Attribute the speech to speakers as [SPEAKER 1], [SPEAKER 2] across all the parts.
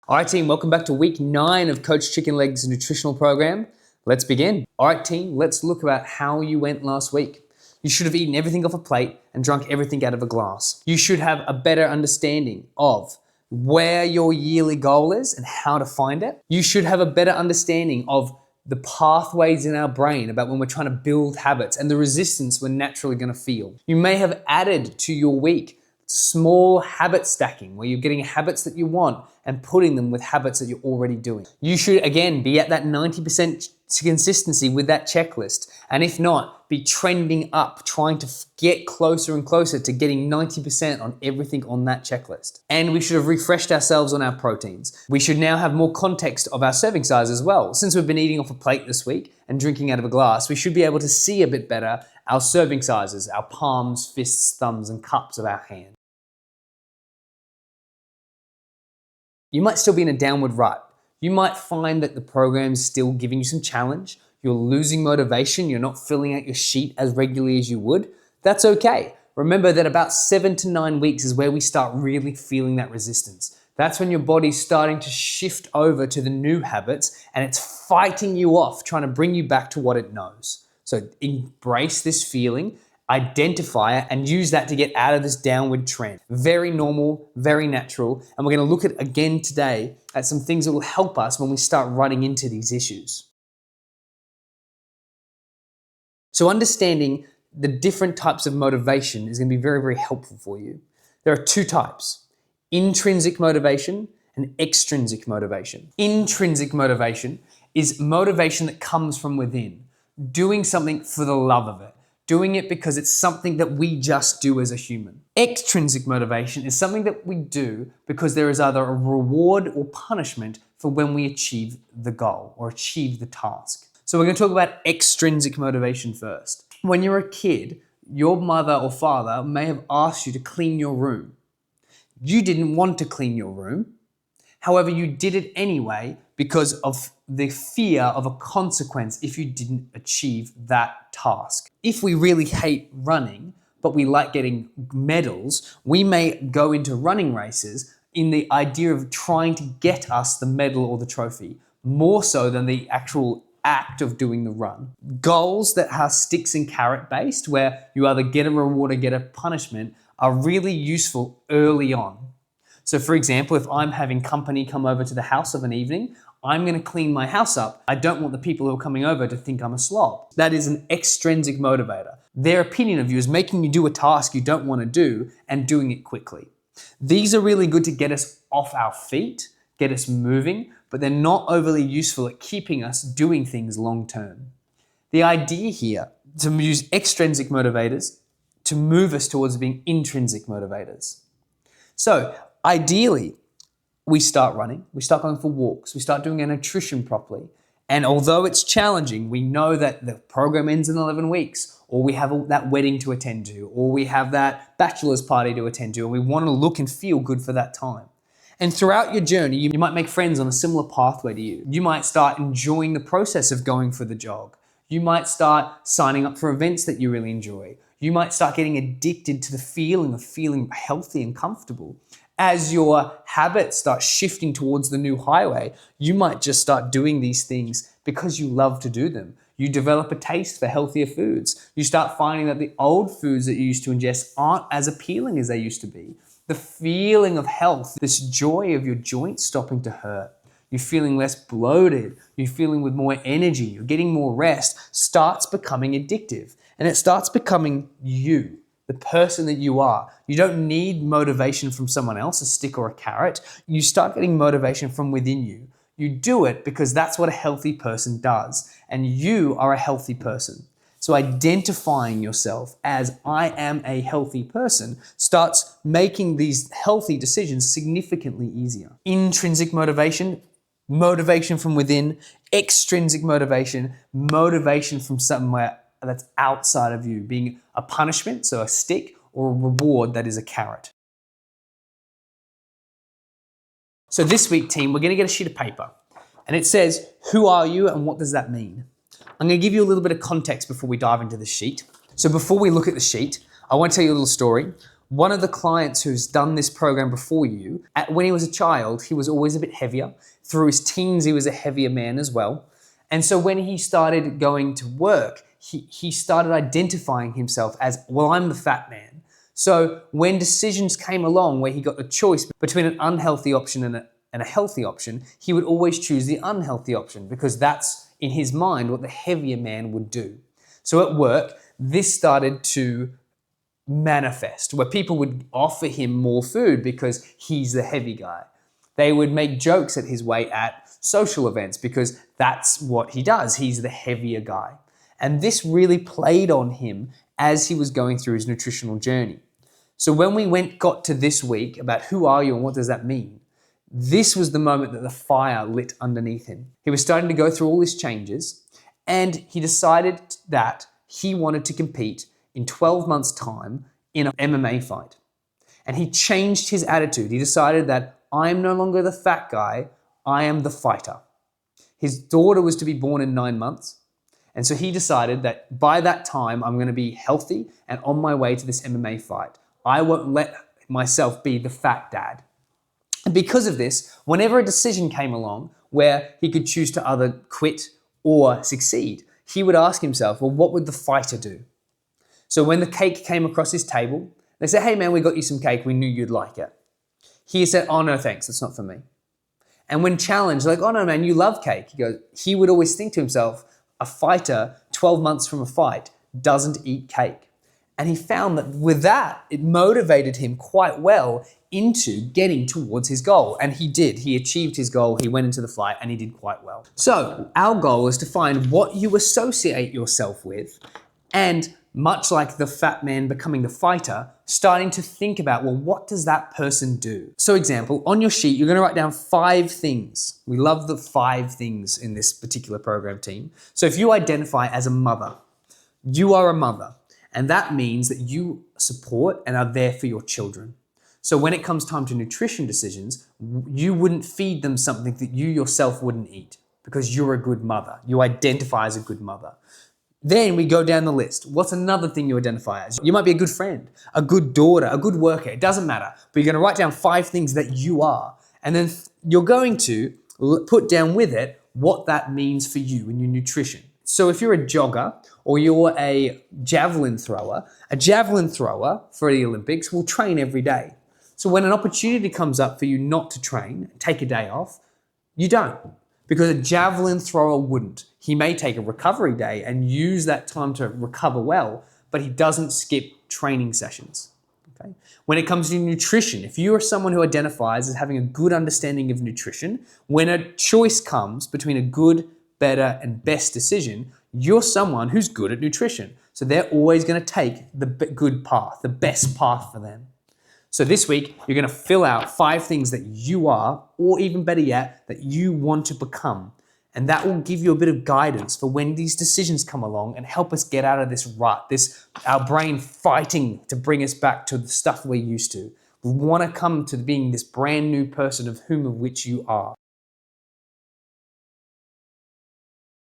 [SPEAKER 1] All right, team, welcome back to week 9 of Coach Chicken Legs' nutritional program. Let's begin. All right, team, let's look about how you went last week. You should have eaten everything off a plate and drunk everything out of a glass. You should have a better understanding of where your yearly goal is and how to find it. You should have a better understanding of the pathways in our brain about when we're trying to build habits and the resistance we're naturally going to feel. You may have added to your week small habit stacking where you're getting habits that you want and putting them with habits that you're already doing. You should, again, be at that 90% consistency with that checklist. And if not, be trending up, trying to get closer and closer to getting 90% on everything on that checklist. And we should have refreshed ourselves on our proteins. We should now have more context of our serving size as well. Since we've been eating off a plate this week and drinking out of a glass, we should be able to see a bit better our serving sizes, our palms, fists, thumbs, and cups of our hand. You might still be in a downward rut. You might find that the program's still giving you some challenge. You're losing motivation. You're not filling out your sheet as regularly as you would. That's okay. Remember that about 7 to 9 weeks is where we start really feeling that resistance. That's when your body's starting to shift over to the new habits and it's fighting you off, trying to bring you back to what it knows. So embrace this feeling, identify it, and use that to get out of this downward trend. Very normal, very natural. And we're going to look at again today at some things that will help us when we start running into these issues. So understanding the different types of motivation is going to be very, very helpful for you. There are 2 types: intrinsic motivation and extrinsic motivation. Intrinsic motivation is motivation that comes from within, doing something for the love of it, doing it because it's something that we just do as a human. Extrinsic motivation is something that we do because there is either a reward or punishment for when we achieve the goal or achieve the task. So we're going to talk about extrinsic motivation first. When you're a kid, your mother or father may have asked you to clean your room. You didn't want to clean your room. However, you did it anyway because of the fear of a consequence if you didn't achieve that task. If we really hate running, but we like getting medals, we may go into running races in the idea of trying to get us the medal or the trophy, more so than the actual act of doing the run. Goals that are sticks and carrot based, where you either get a reward or get a punishment, are really useful early on. So for example, if I'm having company come over to the house of an evening, I'm going to clean my house up. I don't want the people who are coming over to think I'm a slob. That is an extrinsic motivator. Their opinion of you is making you do a task you don't want to do and doing it quickly. These are really good to get us off our feet, get us moving, but they're not overly useful at keeping us doing things long term. The idea here is to use extrinsic motivators to move us towards being intrinsic motivators. So ideally, we start running, we start going for walks, we start doing our nutrition properly. And although it's challenging, we know that the program ends in 11 weeks, or we have that wedding to attend to, or we have that bachelor's party to attend to, and we want to look and feel good for that time. And throughout your journey, you might make friends on a similar pathway to you. You might start enjoying the process of going for the jog. You might start signing up for events that you really enjoy. You might start getting addicted to the feeling of feeling healthy and comfortable. As your habits start shifting towards the new highway, you might just start doing these things because you love to do them. You develop a taste for healthier foods. You start finding that the old foods that you used to ingest aren't as appealing as they used to be. The feeling of health, this joy of your joints stopping to hurt, you're feeling less bloated, you're feeling with more energy, you're getting more rest, starts becoming addictive. And it starts becoming you, the person that you are. You don't need motivation from someone else, a stick or a carrot. You start getting motivation from within you. You do it because that's what a healthy person does. And you are a healthy person. So identifying yourself as I am a healthy person starts making these healthy decisions significantly easier. Intrinsic motivation, motivation from within; extrinsic motivation, motivation from somewhere that's outside of you, being a punishment, so a stick, or a reward that is a carrot. So this week, team, we're going to get a sheet of paper and it says, who are you and what does that mean? I'm going to give you a little bit of context before we dive into the sheet. So before we look at the sheet, I want to tell you a little story. One of the clients who's done this program before you, when he was a child, he was always a bit heavier. Through his teens, he was a heavier man as well. And so when he started going to work, he started identifying himself as, well, I'm the fat man. So when decisions came along where he got the choice between an unhealthy option and a healthy option, he would always choose the unhealthy option because that's, in his mind, what the heavier man would do. So at work, this started to manifest where people would offer him more food because he's the heavy guy. They would make jokes at his way at social events because that's what he does. He's the heavier guy. And this really played on him as he was going through his nutritional journey. So when we got to this week about who are you and what does that mean, this was the moment that the fire lit underneath him. He was starting to go through all these changes and he decided that he wanted to compete in 12 months' time in an MMA fight. And he changed his attitude. He decided that I'm no longer the fat guy, I am the fighter. His daughter was to be born in 9 months. And so he decided that by that time, I'm going to be healthy and on my way to this MMA fight. I won't let myself be the fat dad. And because of this, whenever a decision came along where he could choose to either quit or succeed, he would ask himself, well, what would the fighter do? So when the cake came across his table, they said, hey man, we got you some cake. We knew you'd like it. He said, oh no, thanks. That's not for me. And when challenged, like, oh no, man, you love cake. He would always think to himself, a fighter 12 months from a fight doesn't eat cake. And he found that with that, it motivated him quite well into getting towards his goal. And he did. He achieved his goal. He went into the fight and he did quite well. So our goal is to find what you associate yourself with, and much like the fat man becoming the fighter, starting to think about, well, what does that person do? So example, on your sheet, you're going to write down 5 things. We love the 5 things in this particular program team. So if you identify as a mother, you are a mother, and that means that you support and are there for your children. So when it comes time to nutrition decisions, you wouldn't feed them something that you yourself wouldn't eat because you're a good mother. You identify as a good mother. Then we go down the list. What's another thing you identify as? You might be a good friend, a good daughter, a good worker. It doesn't matter. But you're going to write down 5 things that you are. And then you're going to put down with it what that means for you in your nutrition. So if you're a jogger or you're a javelin thrower for the Olympics will train every day. So when an opportunity comes up for you not to train, take a day off, you don't. Because a javelin thrower wouldn't. He may take a recovery day and use that time to recover well, but he doesn't skip training sessions. Okay? When it comes to nutrition, if you are someone who identifies as having a good understanding of nutrition, when a choice comes between a good, better, and best decision, you're someone who's good at nutrition. So they're always going to take the good path, the best path for them. So this week, you're going to fill out 5 things that you are, or even better yet, that you want to become. And that will give you a bit of guidance for when these decisions come along and help us get out of this rut, our brain fighting to bring us back to the stuff we're used to. We want to come to being this brand new person of which you are.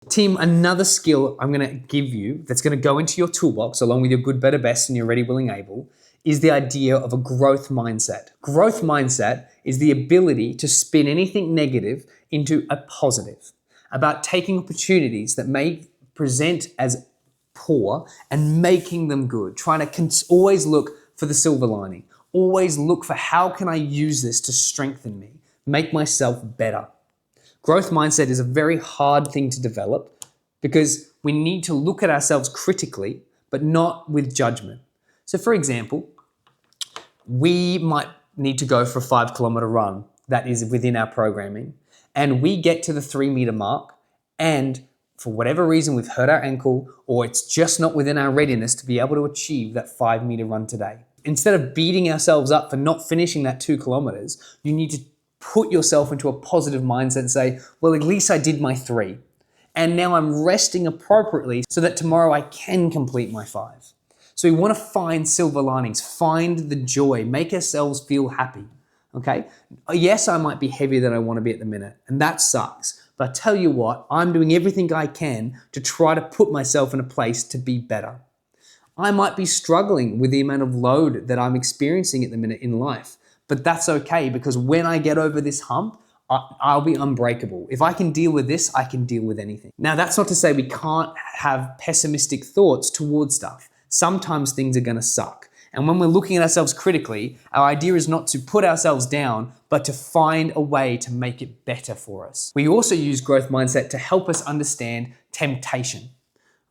[SPEAKER 1] Team, another skill I'm going to give you that's going to go into your toolbox along with your good, better, best and your ready, willing, able is the idea of a growth mindset. Growth mindset is the ability to spin anything negative into a positive, about taking opportunities that may present as poor and making them good, trying to always look for the silver lining, always look for how can I use this to strengthen me, make myself better. Growth mindset is a very hard thing to develop because we need to look at ourselves critically, but not with judgment. So for example, we might need to go for a 5-kilometer run that is within our programming, and we get to the 3-meter mark, and for whatever reason we've hurt our ankle or it's just not within our readiness to be able to achieve that 5-meter run today. Instead of beating ourselves up for not finishing that 2 kilometers, you need to put yourself into a positive mindset and say, well, at least I did my 3. And now I'm resting appropriately so that tomorrow I can complete my 5. So we want to find silver linings, find the joy, make ourselves feel happy, okay? Yes, I might be heavier than I want to be at the minute, and that sucks. But I tell you what, I'm doing everything I can to try to put myself in a place to be better. I might be struggling with the amount of load that I'm experiencing at the minute in life, but that's okay because when I get over this hump, I'll be unbreakable. If I can deal with this, I can deal with anything. Now, that's not to say we can't have pessimistic thoughts towards stuff. Sometimes things are gonna suck. And when we're looking at ourselves critically, our idea is not to put ourselves down, but to find a way to make it better for us. We also use growth mindset to help us understand temptation.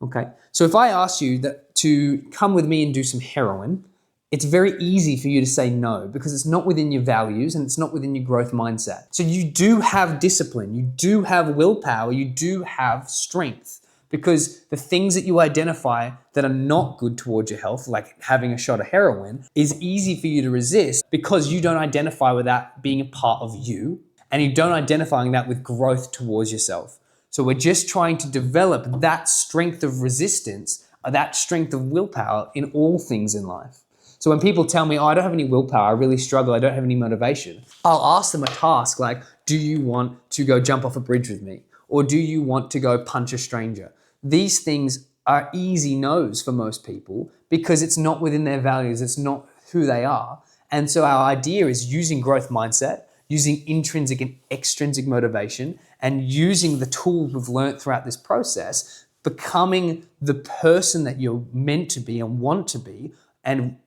[SPEAKER 1] Okay, so if I ask you to come with me and do some heroin, it's very easy for you to say no because it's not within your values and it's not within your growth mindset. So you do have discipline, you do have willpower, you do have strength because the things that you identify that are not good towards your health, like having a shot of heroin, is easy for you to resist because you don't identify with that being a part of you and you don't identifying that with growth towards yourself. So we're just trying to develop that strength of resistance, that strength of willpower in all things in life. So when people tell me, oh, I don't have any willpower, I really struggle, I don't have any motivation, I'll ask them a task like, do you want to go jump off a bridge with me? Or do you want to go punch a stranger? These things are easy no's for most people because it's not within their values, it's not who they are. And so our idea is using growth mindset, using intrinsic and extrinsic motivation, and using the tools we've learned throughout this process, becoming the person that you're meant to be and want to be. And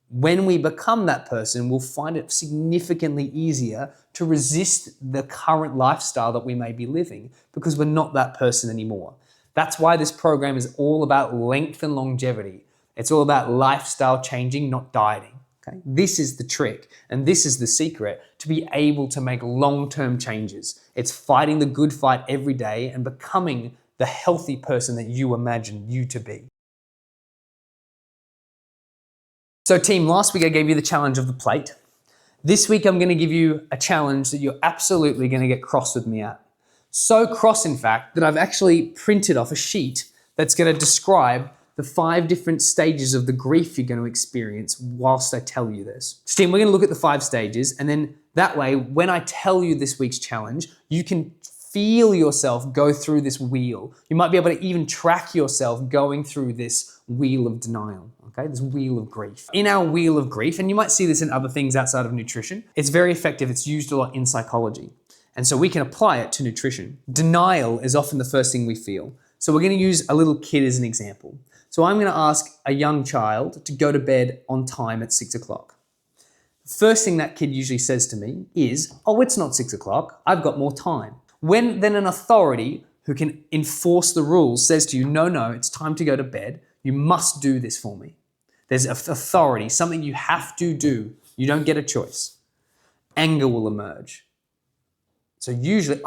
[SPEAKER 1] when we become that person, we'll find it significantly easier to resist the current lifestyle that we may be living because we're not that person anymore. That's why this program is all about length and longevity. It's all about lifestyle changing, not dieting. Okay? This is the trick and this is the secret to be able to make long-term changes. It's fighting the good fight every day and becoming the healthy person that you imagine you to be. So team, last week I gave you the challenge of the plate. This week I'm going to give you a challenge that you're absolutely going to get cross with me at. So cross, in fact, that I've actually printed off a sheet that's going to describe the 5 different stages of the grief you're going to experience whilst I tell you this. So team, we're going to look at the 5 stages, and then that way, when I tell you this week's challenge, you can feel yourself go through this wheel. You might be able to even track yourself going through this wheel of denial, okay? This wheel of grief. In our wheel of grief, and you might see this in other things outside of nutrition, it's very effective. It's used a lot in psychology. And so we can apply it to nutrition. Denial is often the first thing we feel. So we're going to use a little kid as an example. So I'm going to ask a young child to go to bed on time at 6 o'clock. The first thing that kid usually says to me is, oh, it's not 6 o'clock. I've got more time. When then an authority who can enforce the rules says to you, no, it's time to go to bed. You must do this for me. There's authority, something you have to do. You don't get a choice. Anger will emerge. So usually,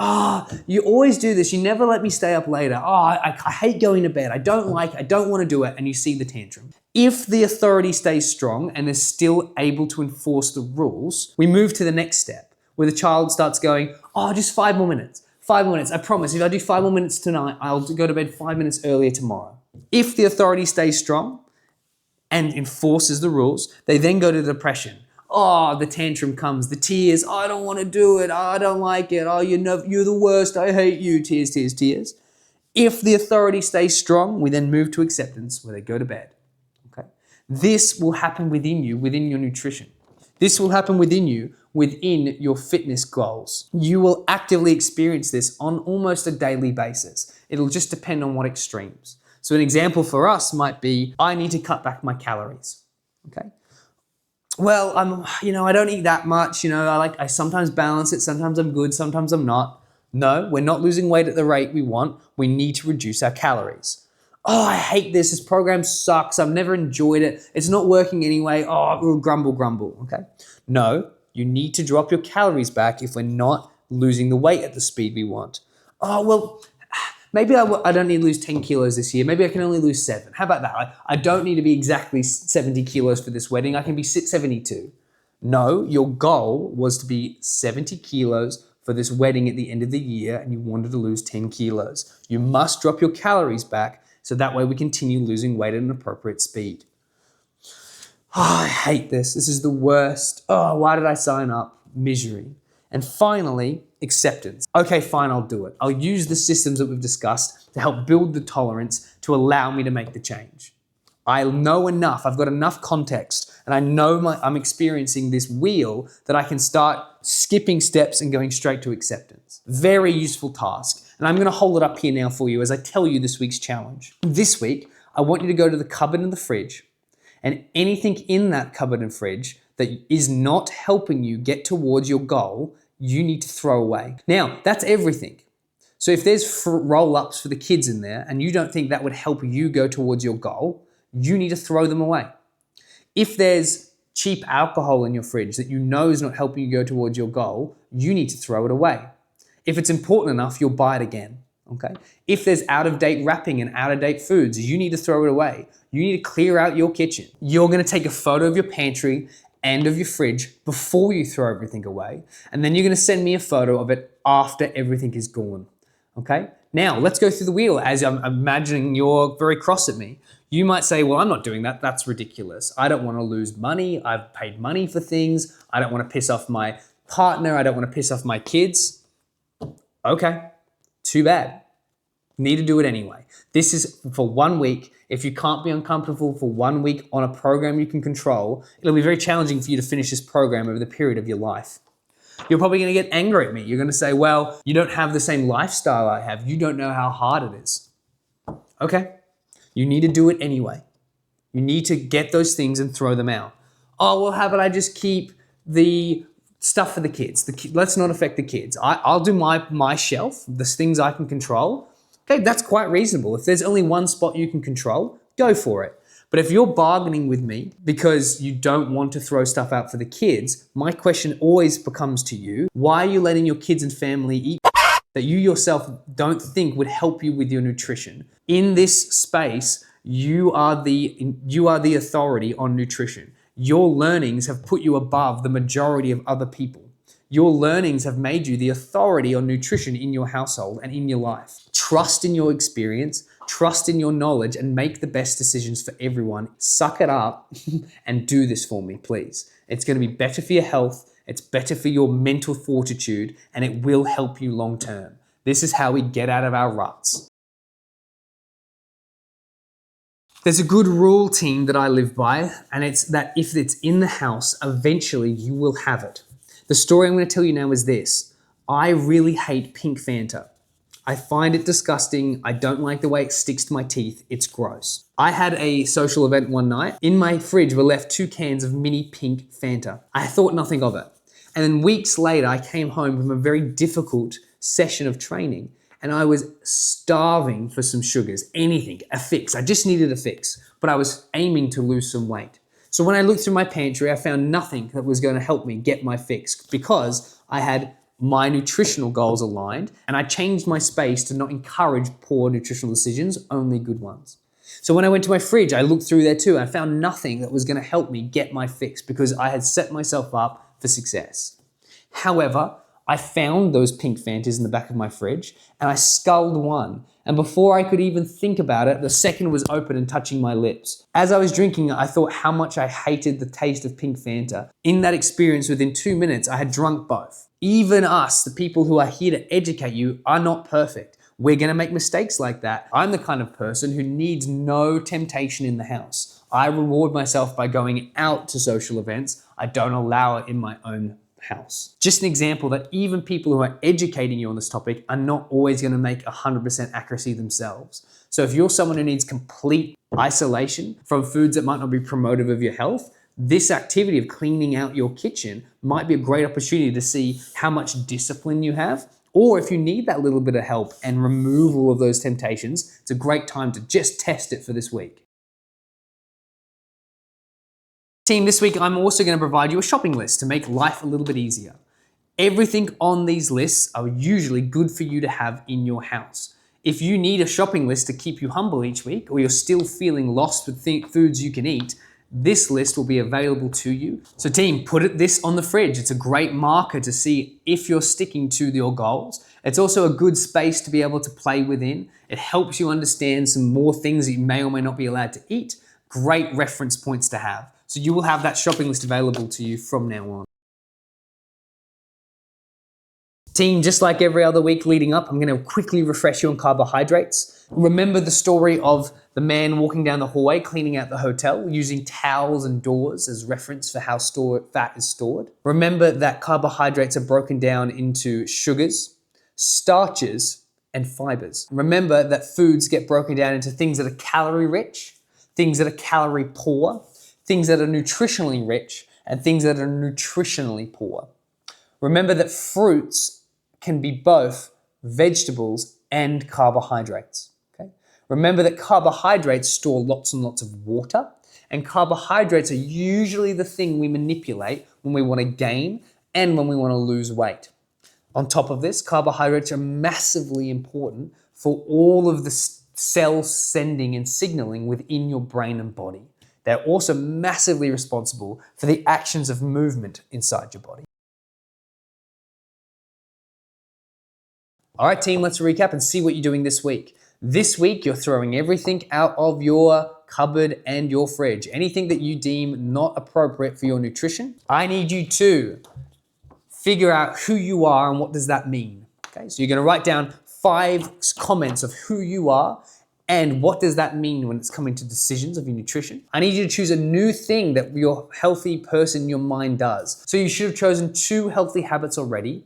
[SPEAKER 1] you always do this. You never let me stay up later. I hate going to bed. I don't want to do it. And you see the tantrum. If the authority stays strong and is still able to enforce the rules, we move to the next step where the child starts going, just 5 more minutes. 5 minutes. I promise if I do 5 more minutes tonight, I'll go to bed 5 minutes earlier tomorrow. If the authority stays strong and enforces the rules, they then go to depression. The tantrum comes, the tears, I don't want to do it, I don't like it, you're the worst, I hate you, tears, tears, tears. If the authority stays strong, we then move to acceptance where they go to bed. Okay? This will happen within you, within your nutrition. This will happen within you, within your fitness goals. You will actively experience this on almost a daily basis. It'll just depend on what extremes. So an example for us might be, I need to cut back my calories. Okay? Well, I don't eat that much. I sometimes balance it. Sometimes I'm good. Sometimes I'm not. No, we're not losing weight at the rate we want. We need to reduce our calories. I hate this. This program sucks. I've never enjoyed it. It's not working anyway. We'll grumble. Okay. No, you need to drop your calories back if we're not losing the weight at the speed we want. Maybe I don't need to lose 10 kilos this year. Maybe I can only lose 7. How about that? I don't need to be exactly 70 kilos for this wedding. I can be 72. No, your goal was to be 70 kilos for this wedding at the end of the year and you wanted to lose 10 kilos. You must drop your calories back so that way we continue losing weight at an appropriate speed. I hate this. This is the worst. Why did I sign up? Misery. And finally, acceptance. Okay, fine, I'll do it. I'll use the systems that we've discussed to help build the tolerance to allow me to make the change. I know enough, I've got enough context, and I know I'm experiencing this wheel that I can start skipping steps and going straight to acceptance. Very useful task. And I'm going to hold it up here now for you as I tell you this week's challenge. This week, I want you to go to the cupboard and the fridge, and anything in that cupboard and fridge that is not helping you get towards your goal, you need to throw away. Now, that's everything. So if there's roll-ups for the kids in there and you don't think that would help you go towards your goal, you need to throw them away. If there's cheap alcohol in your fridge that you know is not helping you go towards your goal, you need to throw it away. If it's important enough, you'll buy it again, okay? If there's out-of-date wrapping and out-of-date foods, you need to throw it away. You need to clear out your kitchen. You're gonna take a photo of your pantry and of your fridge before you throw everything away, and then you're gonna send me a photo of it after everything is gone, okay? Now, let's go through the wheel as I'm imagining you're very cross at me. You might say, well, I'm not doing that. That's ridiculous. I don't want to lose money. I've paid money for things. I don't want to piss off my partner. I don't want to piss off my kids. Okay, too bad. Need to do it anyway. This is for 1 week. If you can't be uncomfortable for 1 week on a program you can control, it'll be very challenging for you to finish this program over the period of your life. You're probably going to get angry at me. You're going to say, well, you don't have the same lifestyle I have. You don't know how hard it is. Okay, you need to do it anyway. You need to get those things and throw them out. Oh, well, how about I just keep the stuff for the kids? Let's not affect the kids. I'll do my shelf, the things I can control. Okay, that's quite reasonable. If there's only one spot you can control, go for it. But if you're bargaining with me because you don't want to throw stuff out for the kids, my question always becomes to you, why are you letting your kids and family eat that you yourself don't think would help you with your nutrition? In this space, you are the authority on nutrition. Your learnings have put you above the majority of other people. Your learnings have made you the authority on nutrition in your household and in your life. Trust in your experience, trust in your knowledge, and make the best decisions for everyone. Suck it up and do this for me, please. It's going to be better for your health, it's better for your mental fortitude, and it will help you long term. This is how we get out of our ruts. There's a good rule, team, that I live by, and it's that if it's in the house, eventually you will have it. The story I'm going to tell you now is this. I really hate pink Fanta. I find it disgusting. I don't like the way it sticks to my teeth. It's gross. I had a social event one night. In my fridge were left 2 cans of mini pink Fanta. I thought nothing of it. And then weeks later, I came home from a very difficult session of training, and I was starving for some sugars, anything, a fix. I just needed a fix, but I was aiming to lose some weight. So when I looked through my pantry, I found nothing that was going to help me get my fix because I had my nutritional goals aligned, and I changed my space to not encourage poor nutritional decisions, only good ones. So when I went to my fridge, I looked through there too, and I found nothing that was going to help me get my fix because I had set myself up for success. However, I found those pink Fantas in the back of my fridge, and I sculled one. And before I could even think about it, the second was open and touching my lips. As I was drinking it, I thought how much I hated the taste of pink Fanta. In that experience, within 2 minutes, I had drunk both. Even us, the people who are here to educate you, are not perfect. We're going to make mistakes like that. I'm the kind of person who needs no temptation in the house. I reward myself by going out to social events. I don't allow it in my own house. Just an example that even people who are educating you on this topic are not always going to make 100% accuracy themselves. So if you're someone who needs complete isolation from foods that might not be promotive of your health, this activity of cleaning out your kitchen might be a great opportunity to see how much discipline you have. Or if you need that little bit of help and removal of those temptations, it's a great time to just test it for this week. Team, this week I'm also going to provide you a shopping list to make life a little bit easier. Everything on these lists are usually good for you to have in your house. If you need a shopping list to keep you humble each week, or you're still feeling lost with foods you can eat, this list will be available to you. So team, put this on the fridge. It's a great marker to see if you're sticking to your goals. It's also a good space to be able to play within. It helps you understand some more things that you may or may not be allowed to eat. Great reference points to have. So you will have that shopping list available to you from now on. Team, just like every other week leading up, I'm going to quickly refresh you on carbohydrates. Remember the story of the man walking down the hallway, cleaning out the hotel, using towels and doors as reference for how fat is stored. Remember that carbohydrates are broken down into sugars, starches, and fibers. Remember that foods get broken down into things that are calorie rich, things that are calorie poor, things that are nutritionally rich, and things that are nutritionally poor. Remember that fruits can be both vegetables and carbohydrates. Okay? Remember that carbohydrates store lots and lots of water, and carbohydrates are usually the thing we manipulate when we want to gain and when we want to lose weight. On top of this, carbohydrates are massively important for all of the cell sending and signaling within your brain and body. They're also massively responsible for the actions of movement inside your body. All right, team, let's recap and see what you're doing this week. This week, you're throwing everything out of your cupboard and your fridge. Anything that you deem not appropriate for your nutrition. I need you to figure out who you are and what does that mean. Okay, so you're gonna write down 5 comments of who you are and what does that mean when it's coming to decisions of your nutrition. I need you to choose a new thing that your healthy person in your mind does. So you should have chosen 2 healthy habits already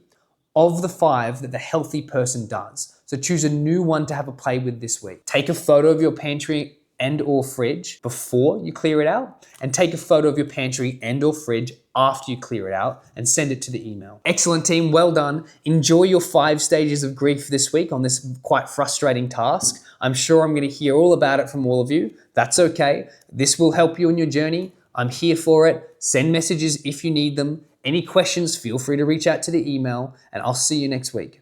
[SPEAKER 1] of the 5 that the healthy person does. So choose a new one to have a play with this week. Take a photo of your pantry and or fridge before you clear it out, and take a photo of your pantry and or fridge after you clear it out and send it to the email. Excellent, team, well done. Enjoy your 5 stages of grief this week on this quite frustrating task. I'm sure I'm gonna hear all about it from all of you. That's okay. This will help you in your journey. I'm here for it. Send messages if you need them. Any questions, feel free to reach out to the email, and I'll see you next week.